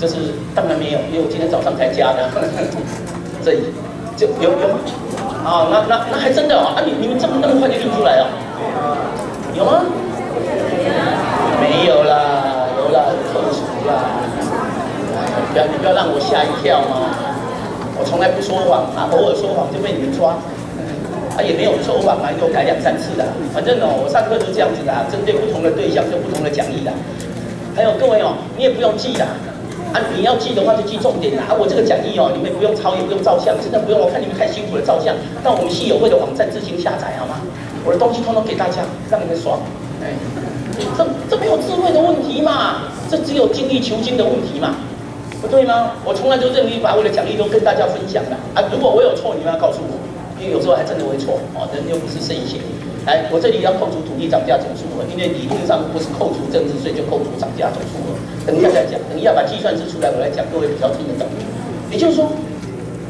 这是当然没有，因为我今天早上才加的。这就有吗？啊，那还真的哦。啊，你们这么那么快就印出来了？有吗？没有啦，有啦，特殊啦。你不要让我吓一跳嘛！我从来不说谎啊，偶尔说谎就被你们抓。啊，也没有说谎嘛，给我改2、3次的。反正哦，我上课都这样子的，针对不同的对象就不同的讲义的。还有各位哦，你也不用记啦。啊，你要记的话就记重点啦。啊，我这个讲义哦，你们不用抄，也不用照相，真的不用。我看你们太辛苦了，照相。到我们系友会的网站自行下载好吗？我的东西通通给大家，让你们爽。哎，这没有智慧的问题嘛，这只有精益求精的问题嘛，不对吗？我从来都认为把我的讲义都跟大家分享的啊。如果我有错，你们要告诉我，因为有时候还真的会错哦，人又不是圣贤。来，我这里要扣除土地涨价总数额，因为理论上不是扣除增值税就扣除涨价总数额。等一下再讲，等一下把计算式出来，我来讲，各位比较听得懂。也就是说，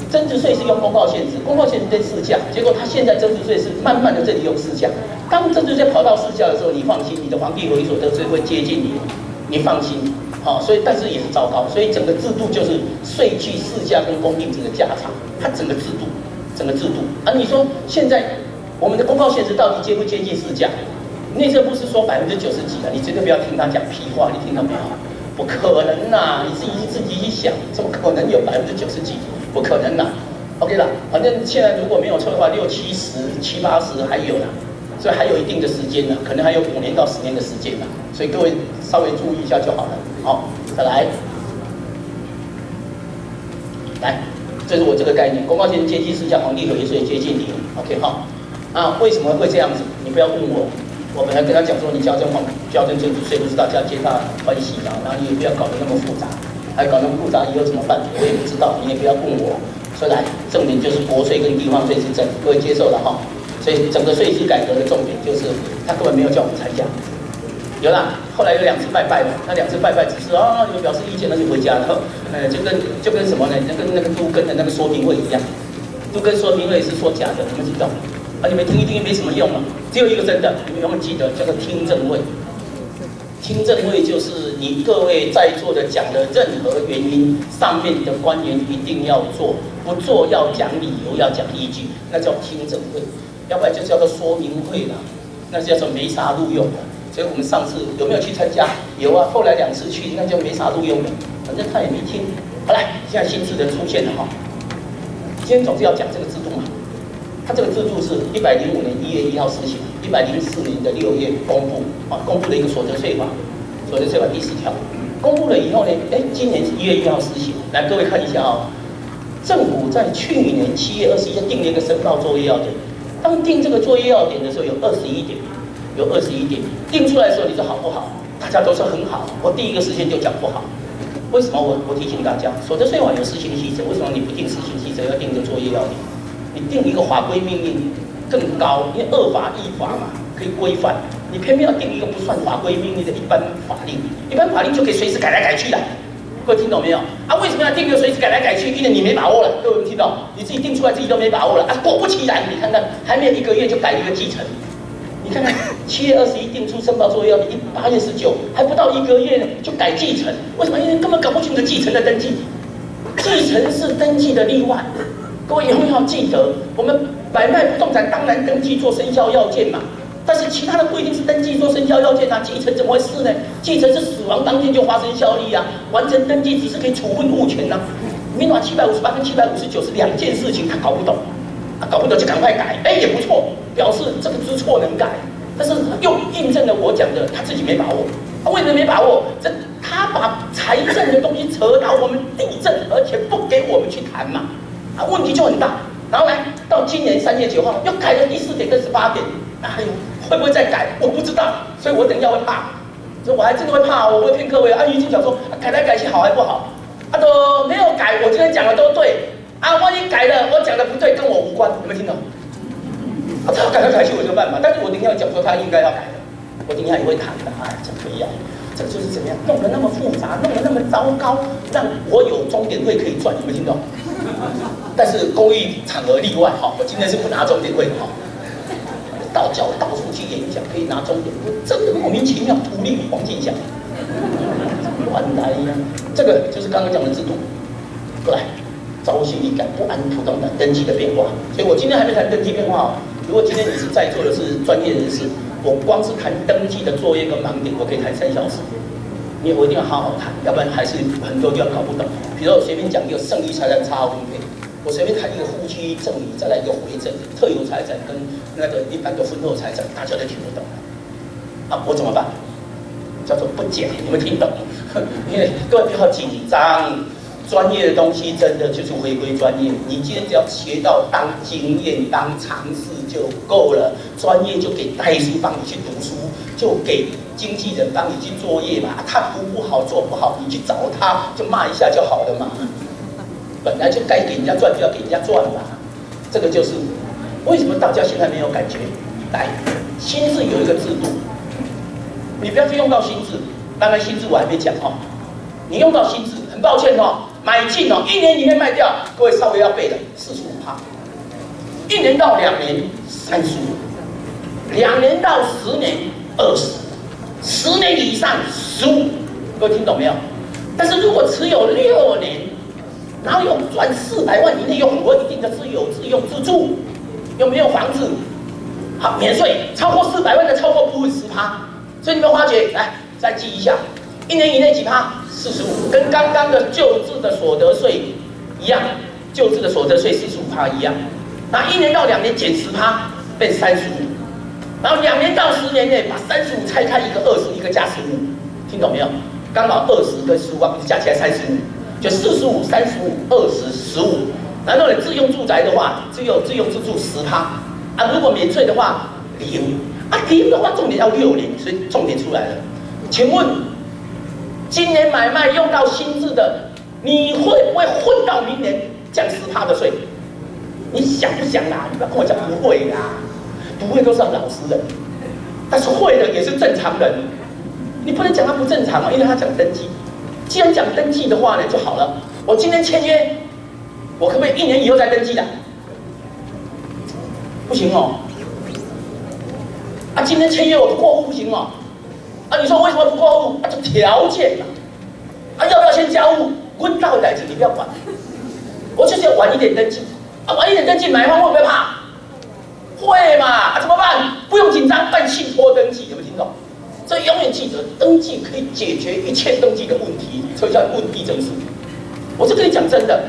增值税是用公告限制，公告限制在市价，结果它现在增值税是慢慢的这里用市价。当增值税跑到市价的时候，你放心，你的房地合一所得税会接近你，你放心。好，所以但是也是糟糕，所以整个制度就是税距市价跟公定值的价差，它整个制度啊，你说现在。我们的公告限制到底接不接近市价？内政部是说90%几的，你绝对不要听他讲屁话，你听到没有？不可能呐！你自己去想，怎么可能有90%几？不可能呐 ！OK 啦，反正现在如果没有错的话，60、70、70、80还有啦，所以还有一定的时间呢，可能还有5年到10年的时间呢，所以各位稍微注意一下就好了。好，再来，这是我这个概念，公告限制接近市价，房地合一税接近0 OK 哈。啊，为什么会这样子？你不要问我，我本来跟他讲说，你交征增值税不是大家皆大欢喜嘛，然后你也不要搞得那么复杂，还搞那么复杂以后怎么办？我也不知道，你也不要问我。所以来，重点就是国税跟地方税之争，各位接受了哈。所以整个税制改革的重点就是，他根本没有叫我们参加。有啦，后来有2次拜拜嘛，那2次拜拜只是啊有表示意见，那就回家了。就跟什么呢？那个都跟的那个说明会一样，都跟说明会是说假的，你们知道吗？啊，你们听一听也没什么用嘛，只有一个真的，你们永远记得叫做听证会。听证会就是你各位在座的讲的任何原因，上面的官员一定要做，不做要讲理由，要讲依据，那叫听证会，要不然就叫做说明会啦，那叫做没啥录用的。所以我们上次有没有去参加？有啊，后来2次去，那就没啥录用的，反正他也没听。好来，现在新制的出现了哈，今天总是要讲这个制度嘛。它这个制度是105年1月1号施行，104年的6月公布啊，公布了一个所得税法，所得税法第10条，公布了以后呢，今年是1月1号施行。来，各位看一下啊，政府在去年7月21日定了一个申报作业要点，当定这个作业要点的时候有21点，定出来的时候你说好不好？大家都说很好，我第一个时间就讲不好。为什么我提醒大家，所得税法有施行细则，为什么你不定施行细则，要定一个作业要点？你定一个法规命令更高，因为2法1法嘛，可以规范。你偏偏要定一个不算法规命令的一般法令，一般法令就可以随时改来改去的。各位听懂没有？啊，为什么要定一个随时改来改去？因为你没把握了。各位有听到？你自己定出来自己都没把握了啊！果不其然，你看看，还没有1个月就改一个继承。你看看，7月21定出申报作业要点，8月19还不到1个月呢，就改继承。为什么？因为根本搞不清楚继承的登记，继承是登记的例外。各位以后要记得，我们买卖不动产当然登记做生效要件嘛，但是其他的不一定是登记做生效要件啊。继承怎么回事呢？继承是死亡当天就发生效力啊，完成登记只是可以处分物权呐。民法758跟759是2件事情，他搞不懂，搞不懂就赶快改，也不错，表示这个知错能改。但是又印证了我讲的，他自己没把握。他为什么没把握？他把财政的东西扯到我们地政，而且不给我们去谈嘛。啊，问题就很大。然后来到今年3月9号，又改了第4点跟18点。哎呦，会不会再改？我不知道，所以我等一下会怕。所以我还真的会怕，我会骗各位。于金讲说，改来改去好还不好？都没有改，我今天讲的都对。万一改了，我讲的不对，跟我无关，有没有听到？他改来改去我就办法，但是我等一下讲说他应该要改的，我等一下也会谈的。这不一样。这就是怎么样，弄得那么复杂，弄得那么糟糕，让我有钟点会可以赚，有没有听到？但是公益场合例外哈，我今天是不拿钟点会的哈。道教到处去演讲，可以拿钟点会，真的莫名其妙，图利黄金奖。乱来呀。这个就是刚刚讲的制度。过来，朝夕感不安普通的登记的变化。所以我今天还没谈登记变化哦。如果今天你是在座的是专业人士，我光是谈登记的作业跟盲点，我可以谈3小时。因为我一定要好好谈，要不然还是很多地方搞不懂。比如说我随便讲一个剩余财产差额分配，我随便谈一个夫妻赠与，再来一个回赠、特有财产跟那个一般的婚后财产，大家都听不懂。啊，我怎么办？叫做不讲，你们听懂？因为各位不要紧张，专业的东西真的就是回归专业。你今天只要学到当经验、当常识就够了。专业就给代书帮你去读书，就给经纪人帮你去作业嘛。他读不好、做不好，你去找他就骂一下就好了嘛。本来就该给人家赚，就要给人家赚嘛。这个就是为什么大家现在没有感觉。来，新制有一个制度。你不要去用到新制，当然新制我还没讲哦。你用到新制，很抱歉哦，买进哦，1年里面卖掉，各位稍微要背的45%，1年到2年35%，2年到10年20%，10年以上15%，各位听懂没有？但是如果持有6年，然后又赚400万以内，又符合一定的自用自住，又没有房子，好免税，超过400万的超过部分10%。所以你们发觉，来再记一下，1年以内几趴？45%，跟刚刚的旧制的所得税一样，旧制的所得税45%一样。那1年到2年减10%，变35%，然后2年到10年内把35%拆开，一个20，一个加15，听懂没有？刚好20跟15加起来35，就45、35、20、15。然后你自用住宅的话，只有自用自住10%，啊，如果免税的话0。啊，0的话，重点要6年，所以重点出来了。请问，今年买卖用到新制的，你会不会混到明年降10%的税？你想不想啦？你不要跟我讲不会啦，不会都是老实人，但是会的也是正常人。你不能讲他不正常啊，因为他讲登记。既然讲登记的话呢，就好了。我今天签约，我可不可以1年以后再登记的？不行哦。啊，今天签约我不过户不行哦。啊，你说为什么不过户？啊，就条件嘛。啊，要不要先交屋？问到的代志你不要管。我就是要晚一点登记。啊，晚一点登记，买方会不会怕？会嘛？啊，怎么办？不用紧张，办信托登记，有没有听懂？所以永远记得，登记可以解决一切登记的问题，所以叫问地政署。我是跟你讲真的。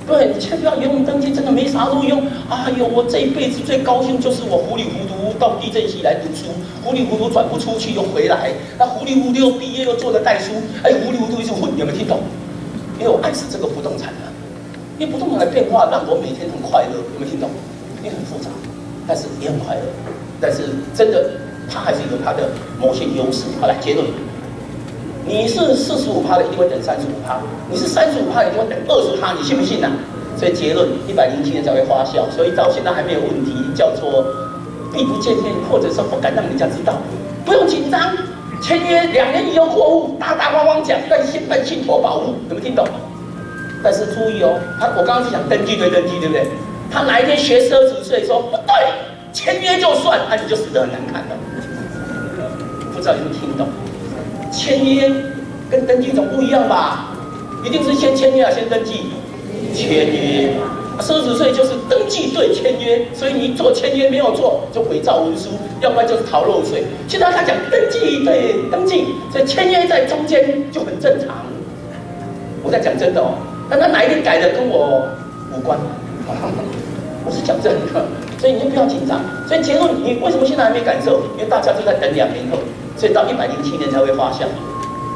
对，你千万不要用登记，真的没啥路用。哎呦，我这一辈子最高兴就是我糊里糊涂到地政系来读书，糊里糊涂转不出去又回来，那糊里糊涂又毕业又做了代书，哎，糊里糊涂一直混，有没有听懂？因为我爱死这个不动产了，因为不动产的变化让我每天很快乐，有没有听懂？因为很复杂，但是也很快乐，但是真的它还是有它的某些优势。好，来结论。你是45%的，一定会等35%；你是35%，一定会等20%，你信不信呐？所以结论，107年才会发酵，所以到现在还没有问题，叫做避不见面，或者说不敢让人家知道，不用紧张。签约2年以后过户，大大方方讲，但先办信托保护，有没有听懂？但是注意哦，我刚刚是讲登记对登记，对不对？他哪一天学奢侈税说不对，签约就算，那你就死得很难看了。不知道有没有听懂？签约跟登记总不一样吧？一定是先签约啊，先登记。签约，奢侈税就是登记对签约，所以你做签约没有做，就伪造文书，要不然就是逃漏税。现在他讲登记对登记，所以签约在中间就很正常。我在讲真的哦，但他哪一天改的跟我无关，我是讲真的，所以你就不要紧张。所以结论，你为什么现在还没感受？因为大家都在等2年后。所以到107年才会发酵。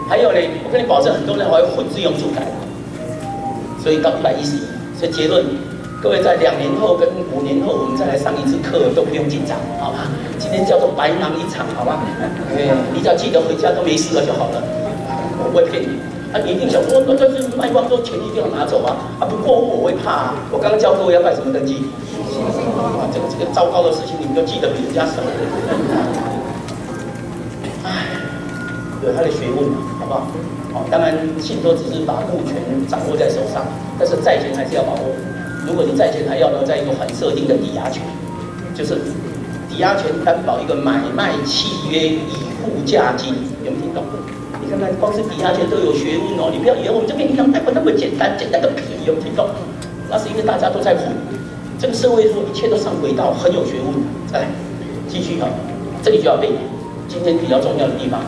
还有呢，我跟你保证，很多人还会混自用住宅。所以到110，所以结论，各位在2年后跟5年后，我们再来上一次课都不用紧张，好吗？今天叫做白忙一场，好吗？你只要记得回家都没事了就好了。我不会骗你。啊，你一定想说，但是卖方说钱一定要拿走啊！啊，不过户我会怕啊。我刚刚教各位要办什么登记？啊，这个糟糕的事情，你们都记得比人家少。有它的学问嘛，好不好？哦，当然信托只是把物权掌握在手上，但是债权还是要把握。如果你债权还要呢，在一个缓设定的抵押权，就是抵押权担保一个买卖契约以付价金，有没有听懂？你看看，光是抵押权都有学问哦。你不要以为我们这边银行贷款那么简单，简单个屁，有没有听懂？那是因为大家都在混，这个社会说一切都上轨道，很有学问。再来，继续哈，这里就要背今天比较重要的地方。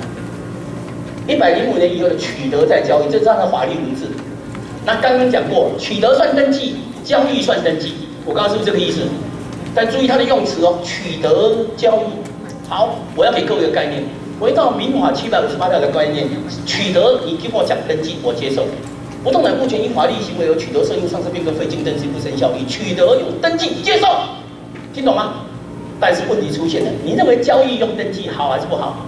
105年以后的取得再交易，这是它的法律文字。那刚刚讲过，取得算登记，交易算登记。我刚刚是不是这个意思？但注意它的用词哦，取得交易。好，我要给各位一个概念，回到民法758条的概念，取得你给我讲登记，我接受。不动产物权因法律行为而取得设定上市变更非经登记不生效力，取得用登记接受，听懂吗？但是问题出现了，你认为交易用登记好还是不好？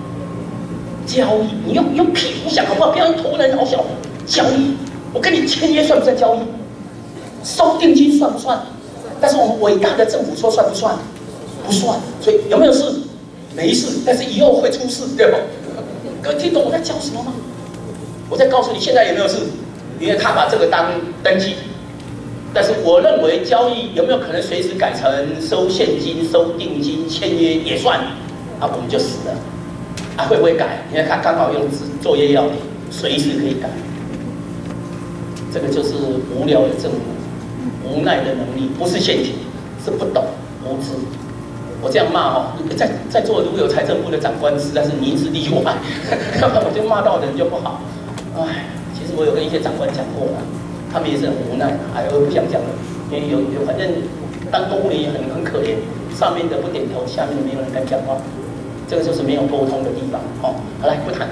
交易，你用屁股想好不好？不要用头脑好小。交易，我跟你签约算不算交易？收定金算不算？但是我们伟大的政府说算不算？不算。所以有没有事？没事，但是以后会出事，对吧？各位听懂我在教什么吗？我在告诉你，现在有没有事？因为他把这个当登记，但是我认为交易有没有可能随时改成收现金、收定金、签约也算？啊，我们就死了。啊，会不会改？因为他刚好用作业要点，随时可以改。这个就是无聊的政府，无奈的能力，不是陷阱，是不懂、无知。我这样骂哦，在座如果有财政部的长官，实在是您是例外，要不然我就骂到人就不好。哎，其实我有跟一些长官讲过了，他们也是很无奈，哎，我不想讲了，因为有反正当公务员也很可怜，上面的不点头，下面的没有人敢讲话，这个就是没有沟通的地方。哦，好来不谈，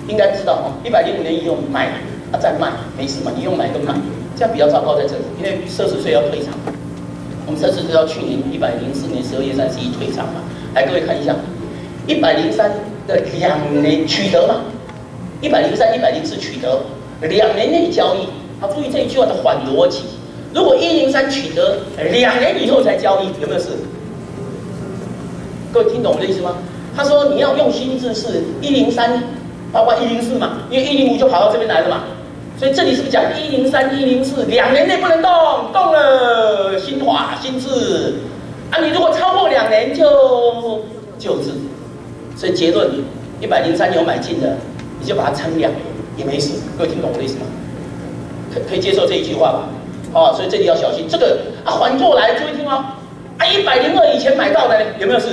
应该知道哦，105年以后买啊再卖没事嘛，你用买跟买，这样比较糟糕在这里，因为奢侈税要退场。我们奢侈税到去年104年12月31退场嘛，来各位看一下，103的2年取得嘛，103、104取得2年内交易。好，注意这一句话的反逻辑。如果103取得2年以后才交易，有没有事？各位听懂我的意思吗？他说你要用心字是103，包括104嘛，因为105就跑到这边来了嘛。所以这里是不是讲103、104 2年内不能动，动了新法新制啊？你如果超过2年就旧制。所以结论，103有买进的，你就把它撑2年也没事。各位听懂我的意思吗？可以接受这一句话吧？哦，所以这里要小心。这个啊，反过来注意听哦。啊，102以前买到的有没有事？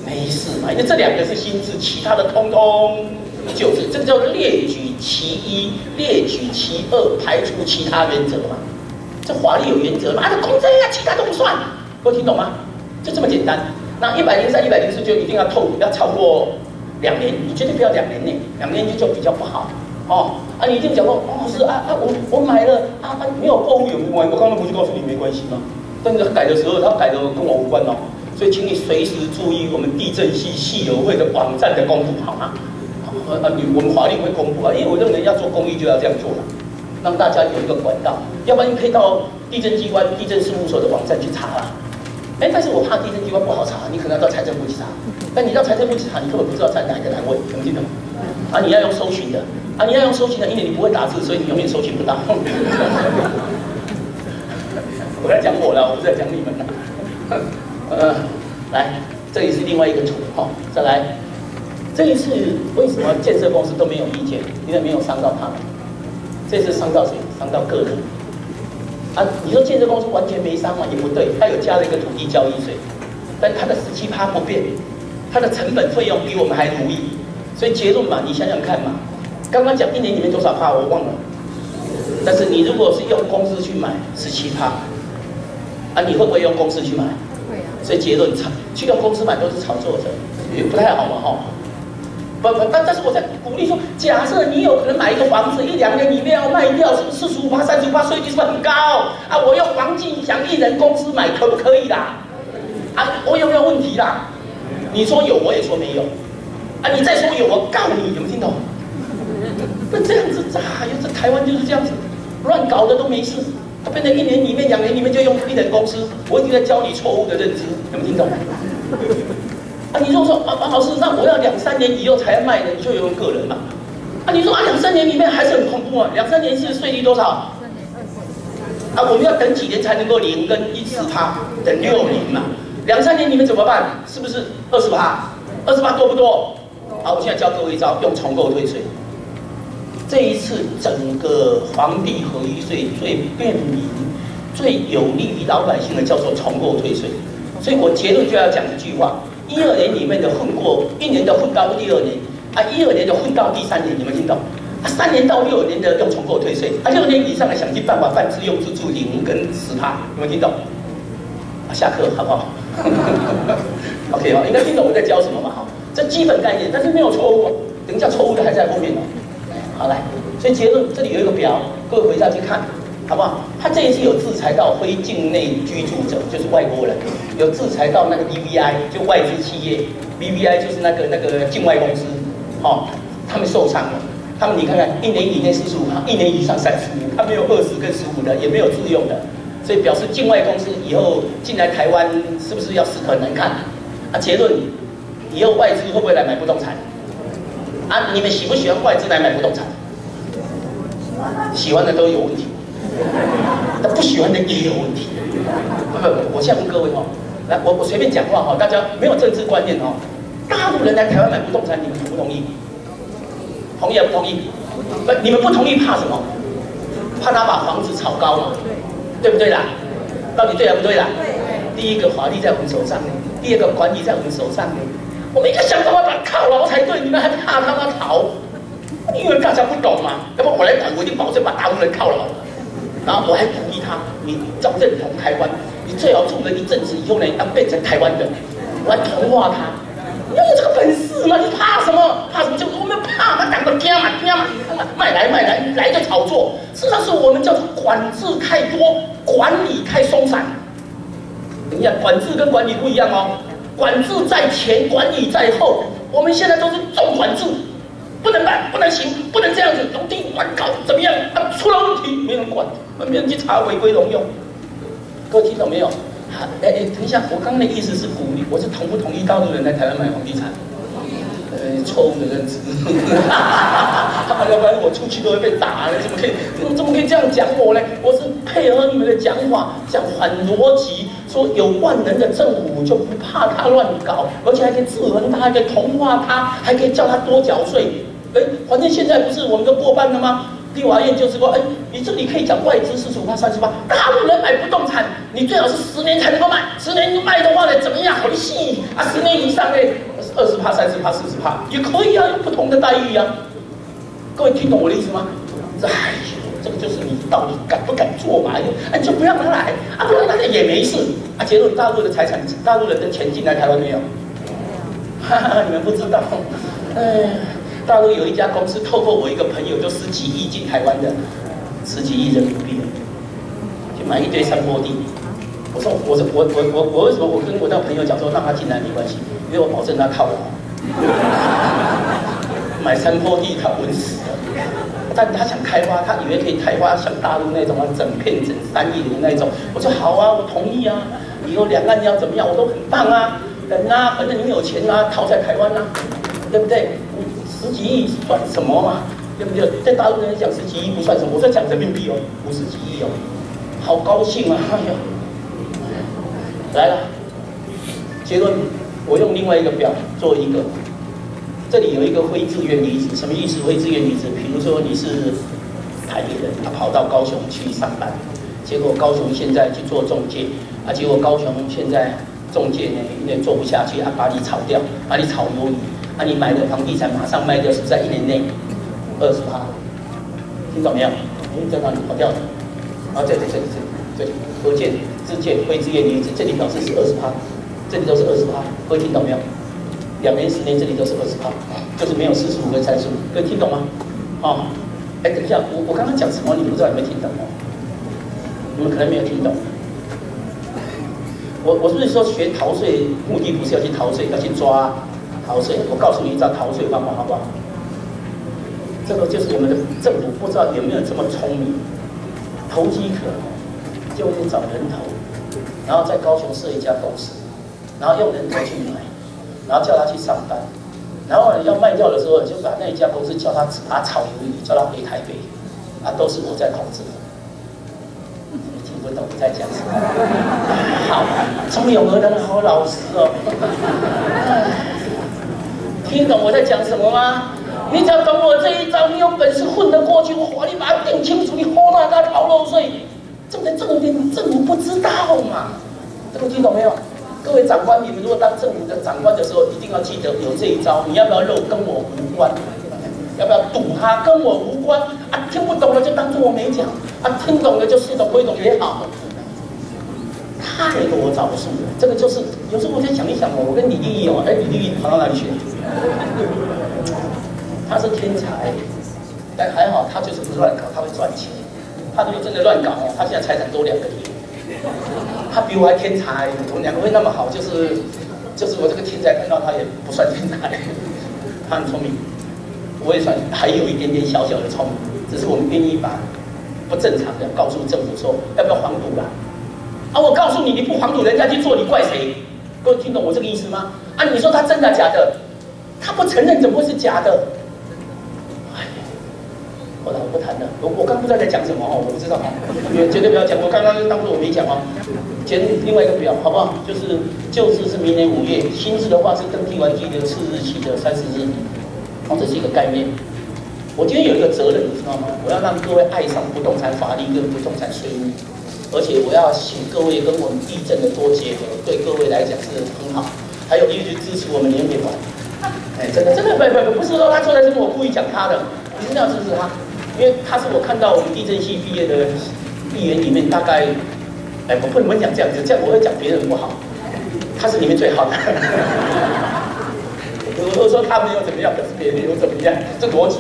没事嘛，因为这2个是新制，其他的通通旧制。这个叫列举其一，列举其二，排除其他原则嘛。这法律有原则嘛？啊，公证啊，其他都不算。各位听懂吗？就这么简单。那103、104就一定要超过2年，你绝对不要2年内，2年就比较不好。哦，啊，你一定讲说，哦，是啊，我买了啊，没有过户有没有关系？我刚刚不是告诉你没关系吗？但是改的时候，他改的跟我无关哦。所以请你随时注意我们地政系系友会的网站的公布，好吗？我们法律会公布啊，因为我认为要做公益就要这样做了，让大家有一个管道，要不然你可以到地政机关、地政事务所的网站去查啦。哎，但是我怕地政机关不好查，你可能要到财政部去查。但你到财政部去查，你根本不知道在哪一个单位，能听懂？啊，你要用搜寻的，啊，你要用搜寻的，因为你不会打字，所以你永远搜寻不到。我在讲我了，我不是在讲你们了。来，这里是另外一个图，哈，再来。这一次为什么建设公司都没有意见？因为没有伤到他们。这次伤到谁？伤到个人。啊，你说建设公司完全没伤嘛？也不对，它有加了一个土地交易税，但它的17%不变，它的成本费用比我们还如意。所以结论嘛，你想想看嘛，刚刚讲1年里面多少%我忘了，但是你如果是用公司去买17%，啊，你会不会用公司去买？会啊。所以结论去用公司买都是炒作的，也不太好嘛，哈。但是我在鼓励说，假设你有可能买一个房子，1、2年里面要卖掉，是不是45%、35%税率是不是很高啊？我用黄金祥一人公司买可不可以啦？啊，我有没有问题啦？你说有，我也说没有。啊，你再说有，我告你，有没有听懂？那这样子啊，这台湾就是这样子，乱搞的都没事。他变成1年里面、2年里面就用一人公司，我一直在教你错误的认知，有没有听懂？啊，你如果说啊，老师，那我要2、3年以后才卖的，你就有个人嘛。啊，你说啊，2、3年里面还是很恐怖啊，2、3年是税率多少？啊，我们要等几年才能够0跟14%，等6年嘛。2、3年你们怎么办？是不是20%？20%多不多？好，我现在教各位一招，用重购退税。这一次整个房地合一税最便民、最有利于老百姓的叫做重购退税。所以我结论就要讲一句话：12年里面的混过，1年的混到第2年，啊，12年的混到第3年，你们听懂？啊，3年到6年的用重购退税，啊，6年以上的想尽办法办自用自住0跟10%，你们听懂？啊，下课好不好？OK 哦，应该听懂我在教什么嘛？哈，这基本概念，但是没有错误哦。等一下错误的还在后面哦。好来，所以结论这里有一个表，各位回家去看，好不好？他这一次有制裁到非境内居住者，就是外国人，有制裁到那个 BVI， 就外资企业 ，BVI 就是那个境外公司，哦，他们受伤了。他们你看看，1年以内45%，1年以上35%，他没有20跟15的，也没有自用的，所以表示境外公司以后进来台湾是不是要死可难看？啊，结论，以后外资会不会来买不动产？啊，你们喜不喜欢外资来买不动产？喜欢的都有问题，但不喜欢的也有问题。不，我现在问各位哦，来，我随便讲话哈，大家没有政治观念哦。大陆人来台湾买不动产，你们同不同意？同意还不同意？不，你们不同意怕什么？怕他把房子炒高嘛，对不对啦？到底对还不对啦？第一个法律在我们手上，第二个管理在我们手上。我们应该想办法把他铐牢才对，你们还怕他妈逃？因为大家不懂嘛，要不我来管，我一定保证把大陆人铐牢。然后我还鼓励他，你要认同台湾，你最好住了一阵子以后呢，要变成台湾人，我来同化他。你要有这个本事嘛？你怕什么？怕什么？就我们怕，他讲个惊嘛，卖来就炒作。事实上是我们叫做管制太多，管理太松散。等一下，管制跟管理不一样哦。管制在前，管理在后。我们现在都是重管制，不能办，不能行，不能这样子，农地乱搞怎么样？啊，出了问题没人管，没人去查违规农用。各位听懂没有？等一下，我刚刚的意思是鼓励，我是同不同意大陆人来台湾买房地产？错误的认知。要不然我出去都会被打了，怎么可以这样讲我呢？我是配合你们的讲法，讲反逻辑，说有万能的政府就不怕他乱搞，而且还可以制衡他，还可以同化他，还可以叫他多缴税。反正现在不是我们都过半了吗？立法院就是说，你这里可以讲外资45%、30%，大陆人买不动产，你最好是10年才能够卖，10年卖的话呢，怎么样？好细啊，10年以上呢，20%、30%、40%也可以啊，有不同的待遇啊。各位听懂我的意思吗？哎呦，这个就是你到底敢不敢做嘛？你就不让他来啊，不让他来也没事啊。结论，大陆的财产，大陆人的钱进来台湾没有？哈哈，你们不知道，大陆有一家公司透过我一个朋友，就10几亿进台湾的，10几亿人民币，去买一堆山坡地。我说我为什么我跟我那个朋友讲说让他进来没关系，因为我保证他套牢。买山坡地他稳死了，但他想开发，他以为可以开发像大陆那种整片整3亿的那种。我说好啊，我同意啊，以后两岸要怎么样我都很棒啊，人啊，反正你有钱啊，套在台湾啊，对不对？10几亿算什么嘛？对不对？在大陆人讲10几亿不算什么，我在讲人民币哦，50几亿哦，好高兴啊！哎呀，来了，结论，我用另外一个表做一个，这里有一个非自愿离职，什么意思？非自愿离职，比如说你是台北人，他跑到高雄去上班，结果高雄现在去做中介，结果高雄现在中介呢因为做不下去，把你炒掉，把你炒鱿鱼。你买的房地产马上卖掉，是不是在1年内20%？听懂没有？在哪里跑掉的？这里合建、自建、非自愿离职，这里表示是20%，这里都是20%，各位听懂没有？2年、10年，这里都是20%，就是没有45跟35，各位听懂吗？等一下，我刚刚讲什么？你们不知道有没有听懂哦？你们可能没有听懂。我是不是说学逃税目的不是要去逃税，要去抓？逃税，我告诉你一招逃税方法，好不好？这个就是我们的政府不知道有没有这么聪明，投机可能，就是找人头，然后在高雄设一家公司，然后用人头去买，然后叫他去上班，然后要卖掉的时候就把那一家公司叫他把他炒鱿鱼，叫他回台北，都是我在控制的。你听不懂我在讲什么？好，聪明有能人，好老实哦。听懂我在讲什么吗？你只要懂我这一招，你有本事混得过去，我把你把它定清楚，你好哪他逃漏税，重点政府不知道嘛？这个听懂没有？各位长官，你们如果当政府的长官的时候，一定要记得有这一招。你要不要漏跟我无关？要不要赌他跟我无关？啊，听不懂了就当作我没讲，啊，听懂了就似懂非懂也好。太多招数了，这个就是有时候我在想一想哦，我跟李丽丽哦，哎，李丽丽跑到哪里去？他是天才，但还好他就是不乱搞，他会赚钱。他如果真的乱搞哦，他现在财产多2个亿。他比我还天才，我们2个会那么好，就是我这个天才看到他也不算天才，他很聪明，我也算还有一点点小小的聪明，只是我们愿意把不正常的告诉政府说要不要黄赌啦。啊，我告诉你，你不黄赌，人家去做，你怪谁？各位听懂我这个意思吗？啊，你说他真的假的？他不承认，怎么会是假的？哎，后来我不谈了。我刚不知道在讲什么哦，我不知道哈，绝对不要讲。我刚刚当作我没讲哦。填另外一个表，好不好？就是旧制是明年5月，新制的话是登记完毕的次日起的30日。哦，这是一个概念。我今天有一个责任，你知道吗？我要让各位爱上不动产法律跟不动产税务。而且我要请各位跟我们地震的多结合，对各位来讲是很好。还有一直支持我们联美团，哎，真的不是说他做在这边我故意讲他的，一定要支持他，因为他是我看到我们地震系毕业的议员里面大概，哎，我不能讲这样子，这样我会讲别人不好，他是里面最好的。我说他没有怎么样，可是别人有怎么样，这逻辑。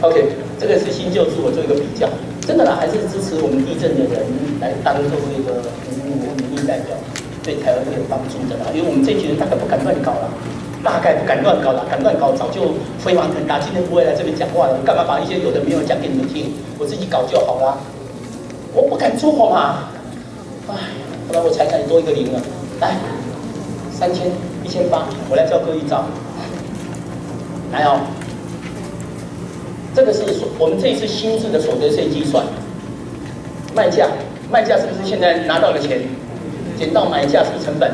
OK， 这个是新旧制，我做一个比较。真的啦，还是支持我们地震的人来当各位的民意代表，对台湾会有帮助的啦。因为我们这群人大概不敢乱搞啦，大概不敢乱搞啦，敢乱搞早就飞黄腾达，今天不会来这边讲话了。我干嘛把一些有的没有讲给你们听？我自己搞就好啦。我不敢做嘛，哎，后来我财产多一个0了，来3000、1800，我来教各位一招，来哦。这个是我们这一次新制的所得税计算，卖价是不是现在拿到的钱，减到买价是成本？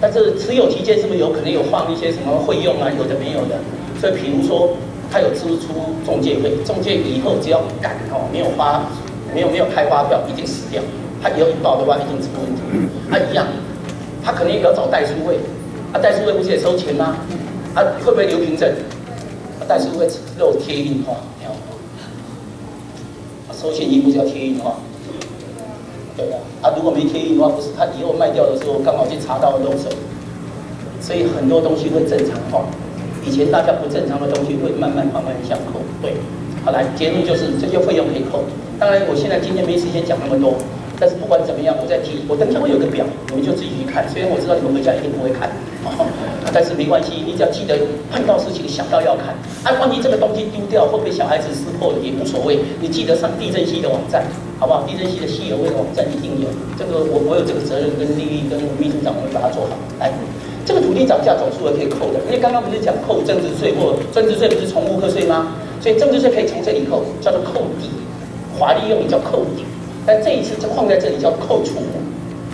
但是持有期间是不是有可能有放一些什么费用啊，有的没有的？所以比如说他有支出中介费，中介以后只要赶哦，没有开发票，一定死掉。他以后一报的话，一定出问题。他一样，他可能也要找代书会，代书会不是也收钱吗？会不会留凭证？代书会肉贴印化，收现金不是要贴印化？对啊，如果没贴印的话，不是他以后卖掉的时候刚好去查到漏手，所以很多东西会正常化。以前大家不正常的东西会慢慢相扣。对，好来，结论就是这些费用可以扣。当然，我现在今天没时间讲那么多，但是不管怎么样，我再提，我等一下会有个表，你们就自己去看。虽然我知道你们回家一定不会看。但是没关系，你只要记得碰到事情想到要看。万一这个东西丢掉，会被小孩子撕破了也无所谓。你记得上地震系的网站，好不好？地震系的系友会的网站一定有。这个我有这个责任跟丽丽跟秘书长，我们把它做好。来，这个土地涨价总数额可以扣的，因为刚刚不是讲扣增值税或增值税不是从物课税吗？所以增值税可以从这里扣，叫做扣抵。华丽用语叫扣抵，但这一次就放在这里叫扣除。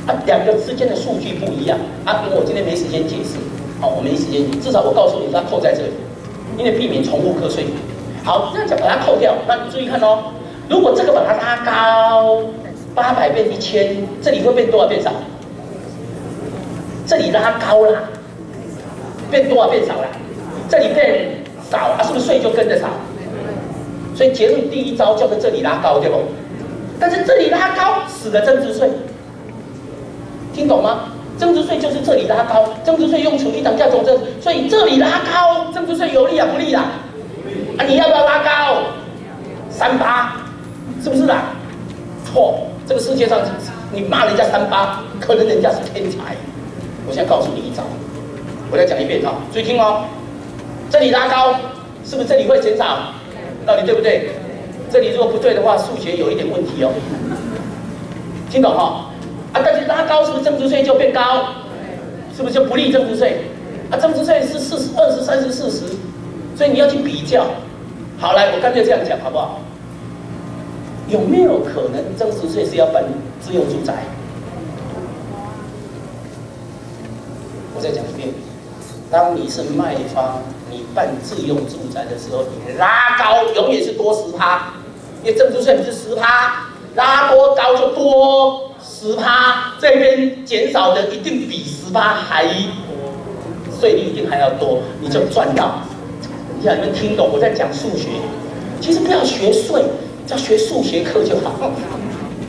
2个之间的数据不一样。因为我今天没时间解释。好，我没时间，至少我告诉你，它扣在这里，因为避免重复课税。好，这样讲把它扣掉，那你注意看哦。如果这个把它拉高，800变1000，这里会变多少变少？这里拉高啦，变多少变少啦？这里变少是不是税就跟着少？所以结论第一招叫做这里拉高，对不？但是这里拉高死了增值税，听懂吗？增值税就是这里拉高，增值税用土地涨价总增，所以这里拉高，增值税有利啊不利啦？你要不要拉高？38，是不是啦？错，这个世界上你骂人家38，可能人家是天才。我现在告诉你一招，我再讲一遍注意听哦。这里拉高，是不是这里会减少？道理对不对？这里如果不对的话，数学有一点问题哦。听懂哈？但是拉高是不是增值税就变高？是不是就不利增值税？增值税是20、30、40，所以你要去比较。好，来，我干脆这样讲好不好？有没有可能增值税是要办自用住宅？我再讲一遍，当你是卖方，你办自用住宅的时候，你拉高永远是多10%，因为增值税不是10%，拉多高就多10%，这边减少的一定比10%还税率一定还要多，你就赚到。你想你们听懂我在讲数学？其实不要学税，只要学数学课就好。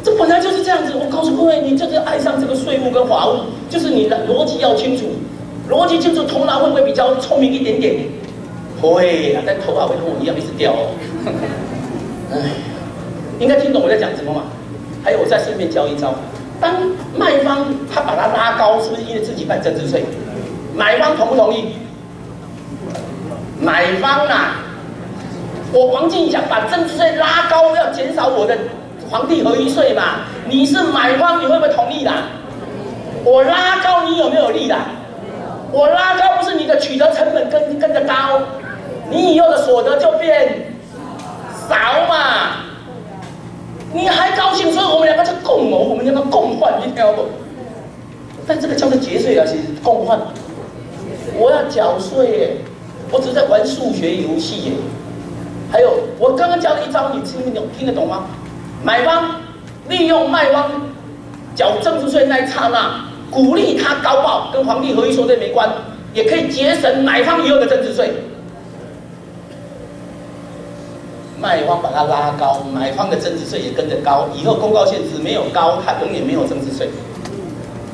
这本来就是这样子。我告诉各位，你就是爱上这个税务跟法务，就是你的逻辑要清楚，逻辑清楚，头脑会不会比较聪明一点点？会啊，但头发会跟我一样一直掉哦。哎，应该听懂我在讲什么嘛？还有，我再顺便教一招：当卖方他把它拉高，是不是因为自己办增值税？买方同不同意？买方啊，我王进想把增值税拉高，要减少我的房地合一税嘛。你是买方，你会不会同意啦？我拉高，你有没有利啦？我拉高不是你的取得成本跟着高，你以后的所得就变少嘛。你还高兴，所以我们两个就共谋，我们两个共患，你听不？但这个叫做节税啊，是共患。我要缴税耶，我只是在玩数学游戏耶。还有，我刚刚教了一招，你听得懂吗？买方利用卖方缴增值税那一刹那，鼓励他高报，跟房地合一所得没关，也可以节省买方以后的增值税。卖方把它拉高，买方的增值税也跟着高，以后公告限值没有高，它永远没有增值税。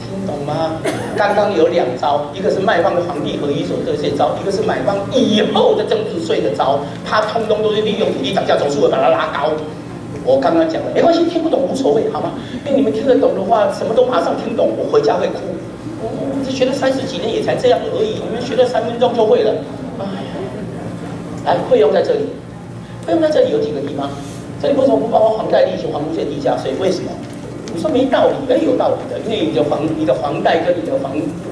听懂吗？刚刚有2招，一个是卖方的房地合一所得税招，一个是买方以后的增值税的招，它通通都是利用土地涨价总数额把它拉高。我刚刚讲了，没关系，听不懂无所谓，好吗？因为你们听得懂的话，什么都马上听懂，我回家会哭。我这学了30几年也才这样而已，你们学了3分钟就会了。哎呀，来，费用在这里，费用在这里有几个地方，这里为什么不包括房贷利息、房屋税、地价税？为什么？你说没道理，有道理的，因为你的房贷跟你的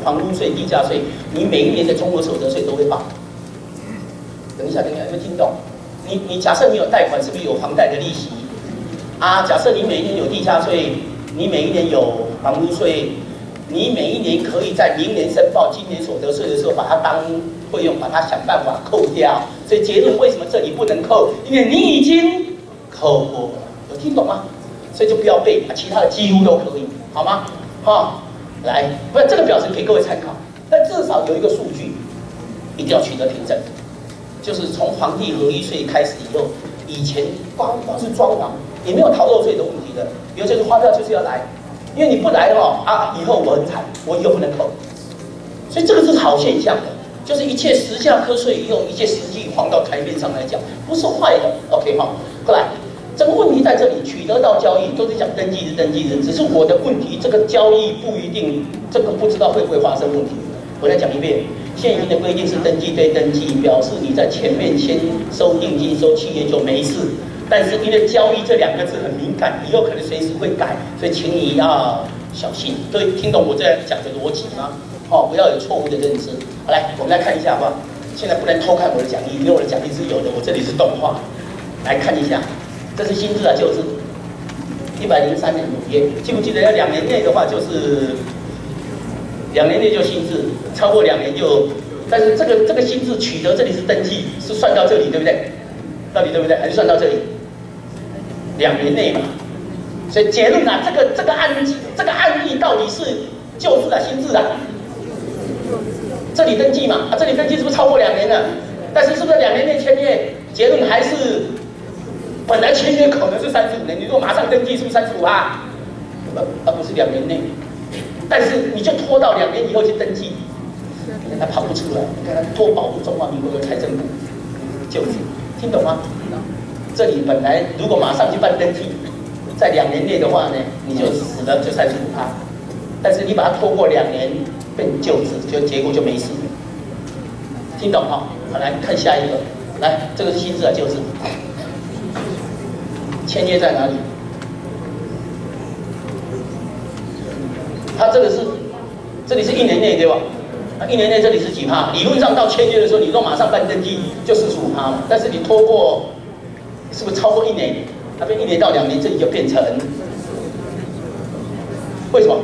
房屋税、地价税，你每一年的综合所得税都会报。等一下，有没有听懂？你假设你有贷款，是不是有房贷的利息？啊，假设你每一年有地价税，你每一年有房屋税，你每一年可以在明年申报今年所得税的时候，把它当费用，把它想办法扣掉。所以结论，为什么这里不能扣？因为你已经扣过了，有听懂吗？所以就不要背，其他的几乎都可以，好吗？好，来，不然这个表示给各位参考，但至少有一个数据，一定要取得凭证，就是从房地合一税开始以后，以前光是装潢也没有逃漏税的问题的，比如就是花票就是要来，因为你不来以后我很惨，我以后不能扣，所以这个是好现象的，就是一切实价课税以后，一切实际放到台面上来讲，不是坏的。OK 哈，过来。这个问题在这里，取得到交易都是讲登记日，只是我的问题，这个交易不一定，这个不知道会不会发生问题。我再讲一遍，现行的规定是登记对登记，表示你在前面先收定金、收契约就没事。但是因为交易这2个字很敏感，以后可能随时会改，所以请你要小心。各位听懂我这样讲的逻辑吗？不要有错误的认知。好，来，我们来看一下吧。现在不能偷看我的讲义，因为我的讲义是有的，我这里是动画，来看一下。这是新制啊，旧制，103年5月，记不记得要2年内的话，就是2年内就新制，超过2年就，但是这个新制取得这里是登记，是算到这里，对不对？到底对不对？还是算到这里？2年内嘛。所以结论啊，这个案例到底是旧制啊，新制啊？这里登记嘛，这里登记是不是超过2年了？但是是不是2年内签约？结论还是。本来签约可能是35年，你如果马上登记，是不是35啊？不是2年内，但是你就拖到2年以后去登记，你看他跑不出来，你看他多保护中华民国的财政部，就是听懂吗？这里本来如果马上去办登记，在2年内的话呢，你就死了就35%，但是你把它拖过2年变旧制，就结果就没事。听懂哈？好，来看下一个，来这个是新制啊，旧制。签约在哪里？它这里是1年内对吧？1年内这里是几%？理论上到签约的时候，你若马上办登记就45%嘛，但是你拖过，是不是超过1年？那边1年到2年，这里就变成为什么？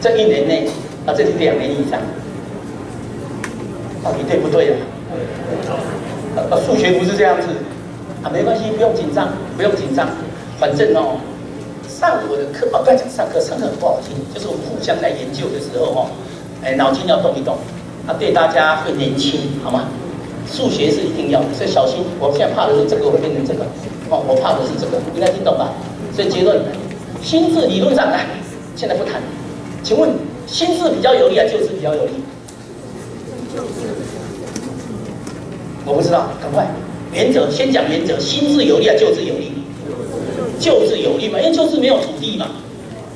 这1年内这里2年以上，到底对不对呀？数学不是这样子没关系，不用紧张，不用紧张，反正上我的课不要讲上课，上课很不好听，就是我们互相来研究的时候脑筋要动一动，对大家会年轻，好吗？数学是一定要的，所以小心。我现在怕的是这个会变成这个，我怕的是这个，应该听懂吧？所以结论，心智理论上来，现在不谈。请问心智比较有利还是旧智比较有利？我不知道，赶快。原则先讲原则，心智有利还是旧智有利？旧智有利嘛，因为旧智没有土地嘛，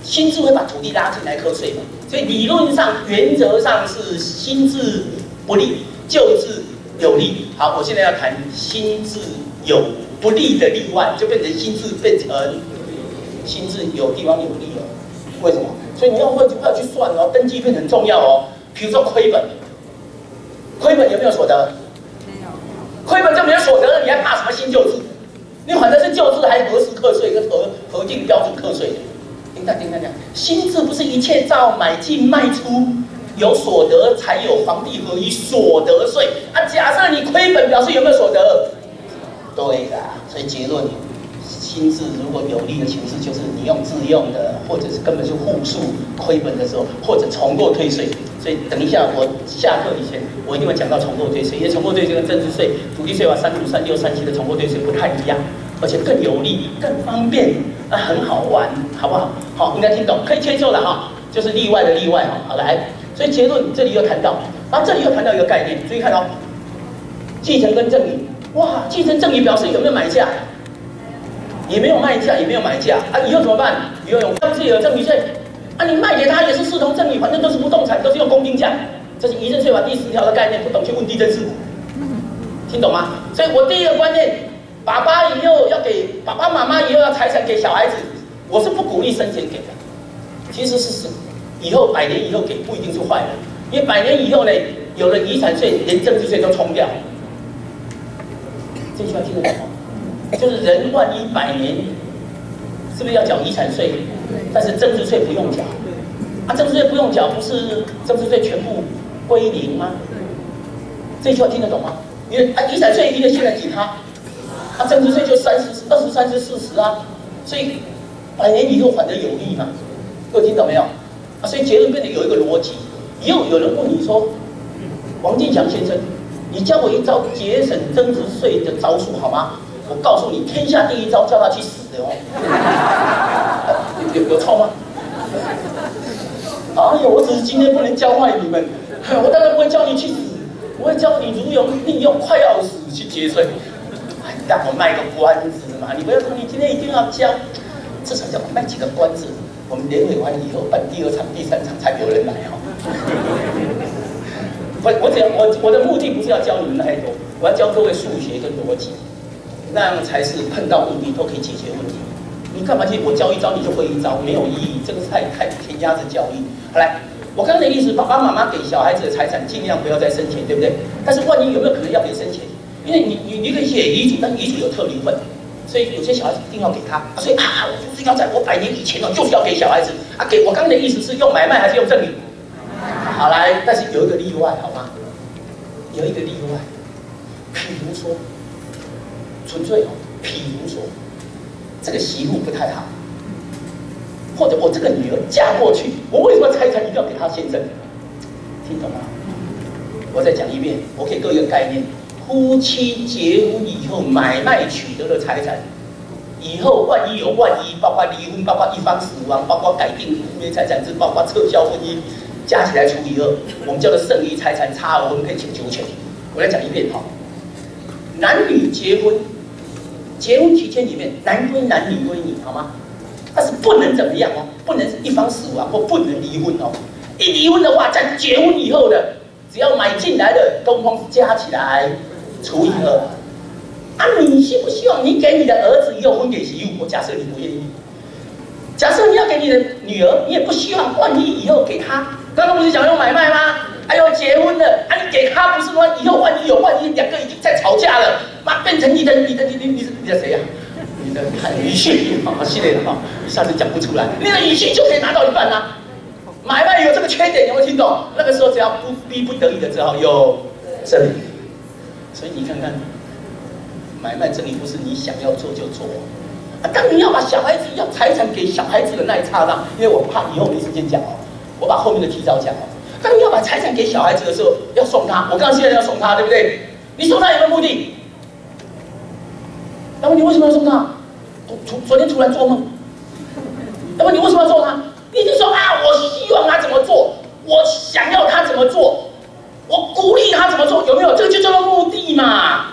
心智会把土地拉进来瞌睡嘛，所以理论上原则上是心智不利，旧智有利。好，我现在要谈心智有不利的例外，就变成心智变成心智有地方有利了。为什么？所以你要去算登记费很重要比如说亏本，亏本有没有所得？没有。亏本就没有所得了，你还怕什么新旧制？你反正是旧制，还核实课税跟核定标准课税的。听讲，新制不是一切照买进卖出有所得才有房地合一所得税假设你亏本，表示有没有所得？对的，所以结论。心智如果有利的形式，就是你用自用的，或者是根本是户数亏本的时候，或者重购退税。所以等一下我下课以前，我一定会讲到重购退税，因为重购退税跟增值税、土地税法35、36、37的重购退税不太一样，而且更有利、更方便，很好玩，好不好？好，应该听懂，可以接受了就是例外的例外好来，所以结论这里又谈到，然后这里又谈到一个概念，注意看继承跟赠与，哇，继承赠与表示有没有买价？也没有卖价，也没有买价以后怎么办？以后不是有赠与税你卖给他也是视同赠与，反正都是不动产，都是用公定价。这是遗赠税法第10条的概念，不懂去问地政士，听懂吗？所以我第一个观念，爸爸以后要给爸爸妈妈以后要财产给小孩子，我是不鼓励生前给的。其实是以后100年以后给不一定是坏的，因为100年以后呢，有了遗产税，连增值税都冲掉。这句话听得懂吗？就是人万一100年，是不是要缴遗产税？但是增值税不用缴。增值税不用缴，不是增值税全部归零吗？这句话听得懂吗？因为遗产税一定现在给他，增值税就20、30、40所以100年以后反而有利嘛。各位听懂没有？所以结论变得有一个逻辑。以后有人问你说，王进祥先生，你教我一招节省增值税的招数好吗？我告诉你，天下第一招，叫他去死的有错吗？我只是今天不能教坏你们，我当然不会叫你去死，我会教你如何利用快要死去节税。让我卖个关子嘛，你不要说你今天一定要教，至少要卖几个关子。我们联委完以后办第2场、第3场才有人来我的目的不是要教你们太多，我要教各位数学跟逻辑。那样才是碰到问题都可以解决问题。你干嘛去我教一招你就会一招，没有意义，这个是太填鸭子教育。好来，我刚才的意思，爸爸妈妈给小孩子的财产尽量不要再生钱，对不对？但是万一有没有可能要给生钱？因为你可以写遗嘱，但遗嘱有特离份，所以有些小孩子一定要给他。所以我就是要在我100年以前就是要给小孩子给我刚才的意思是用买卖还是用赠与？好来，但是有一个例外，好吗？有一个例外，譬如说。纯粹譬如说，这个媳妇不太好，或者我这个女儿嫁过去，我为什么财产一定要给她先生？听懂吗？我再讲一遍，我给各位一个概念：夫妻结婚以后买卖取得的财产，以后万一有万一，包括离婚，包括一方死亡，包括改定夫妻财产制，包括撤销婚姻，加起来除以2，我们叫做剩余财产差额，我们可以请求权。我来讲一遍男女结婚。结婚期间里面，男归男，女归女，好吗？但是不能怎么样不能一方死亡或不能离婚一离婚的话，在结婚以后的，只要买进来的通通加起来除以2。你希不希望你给你的儿子以后分给媳妇？我假设你不愿意，假设你要给你的女儿，你也不希望，万一以后给她，刚刚不是讲用买卖吗？还有结婚了你给他不是说以后万一有万一，2个已经在吵架了，变成你的谁呀？你的女婿系列一下子讲不出来，你的女婿就可以拿到一半买卖有这个缺点，有没有听懂？那个时候只要逼不得已的，只好有赠与。所以你看看，买卖赠与不是你想要做就做。当你要把小孩子要财产给小孩子的那一刹那，因为我怕以后没时间讲哦，我把后面的提早讲哦。当你要把财产给小孩子的时候，要送他。我刚刚现在要送他，对不对？你送他有没有目的？那么你为什么要送他？昨天突然做梦。那么你为什么要送他？你就说啊，我希望他怎么做，我想要他怎么做，我鼓励他怎么做，有没有？这个就叫做目的嘛。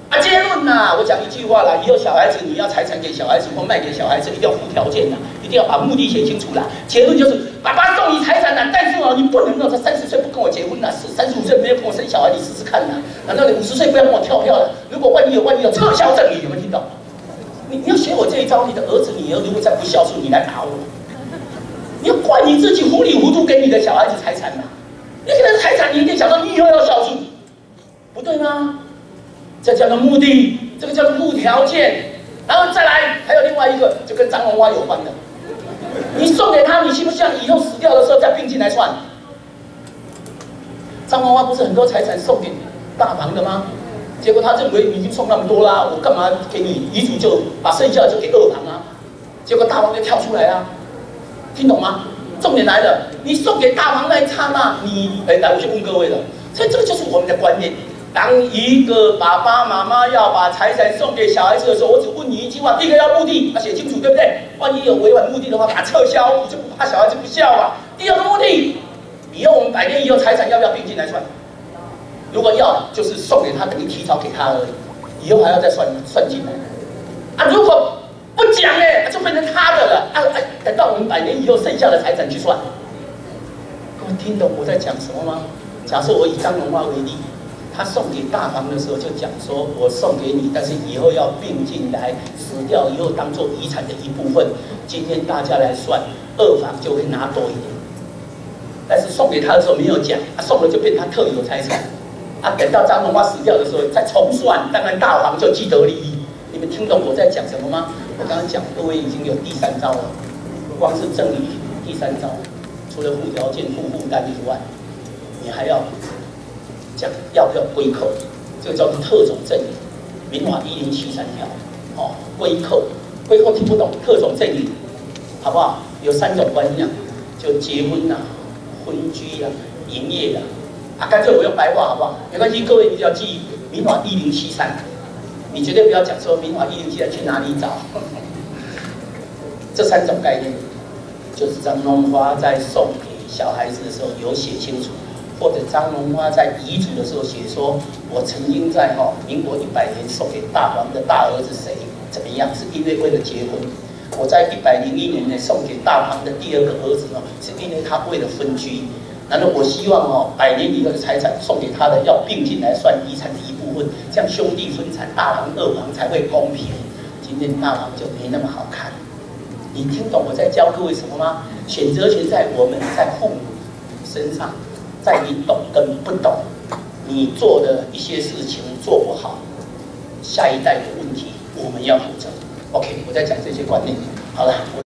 啊，结论呐，我讲一句话啦，以后小孩子你要财产给小孩子或卖给小孩子，一定要附条件呐，一定要把目的写清楚啦。结论就是，爸爸送你财产啦，但是哦，你不能够在30岁不跟我结婚啦，35岁没有跟我生小孩，你试试看啦。难道你50岁不要跟我跳票了？如果万一有撤销赠与，有没有听到？你要学我这一招，你的儿子女儿如果再不孝顺，你来打我。你要怪你自己糊里糊涂给你的小孩子财产嘛？你给他财产，你一定想到你以后要孝顺，不对吗？这叫做目的，这个叫做附条件，然后再来还有另外一个，就跟张荣花有关的。你送给他，你信不信以后死掉的时候再并进来算？张荣花不是很多财产送给大房的吗？结果他认为你已经送那么多啦，我干嘛给你遗嘱就把剩下的就给二房啊？结果大房就跳出来啊，听懂吗？重点来了，你送给大房那一刹那，来我就问各位了，所以这个就是我们的观念。当一个爸爸妈妈要把财产送给小孩子的时候，我只问你一句话：第一个要目的，写清楚，对不对？万一有违反目的的话，把它撤销，你就不怕小孩子不孝嘛？第二个目的，以后我们100年以后财产要不要并进来算？如果要，就是送给他，等于提早给他而已，以后还要再算进来。啊，如果不讲就变成他的了。等到我们100年以后剩下的财产去算。各位听懂我在讲什么吗？假设我以张荣花为例。他送给大房的时候就讲说，我送给你，但是以后要并进来，死掉以后当做遗产的一部分。今天大家来算，二房就会拿多一点。但是送给他的时候没有讲，送了就变他特有财产。等到张荣花死掉的时候再重算，当然大房就既得利益。你们听懂我在讲什么吗？我刚刚讲，各位已经有第3招了，光是赠与第3招，除了附条件、附负担以外，你还要。讲要不要归扣，这个叫做特种赠与，民法1073条，归扣听不懂，特种赠与，好不好？有3种观念，就结婚婚居营业干脆我用白话好不好？没关系，各位你只要记民法1073，你绝对不要讲说民法1073去哪里找，这3种概念，就是张荣花在送给小孩子的时候有写清楚。或者张荣花在遗嘱的时候写说，我曾经在民国100年送给大房的大儿子谁怎么样，是因为为了结婚；我在101年呢送给大房的第2个儿子是因为他为了分居。然后我希望100年以后的财产送给他的要并进来算遗产的一部分，这样兄弟分产，大房二房才会公平。今天大房就没那么好看。你听懂我在教各位什么吗？选择权在我们在父母身上。在你懂跟不懂，你做的一些事情做不好，下一代的问题我们要负责。OK， 我在讲这些观念，好了。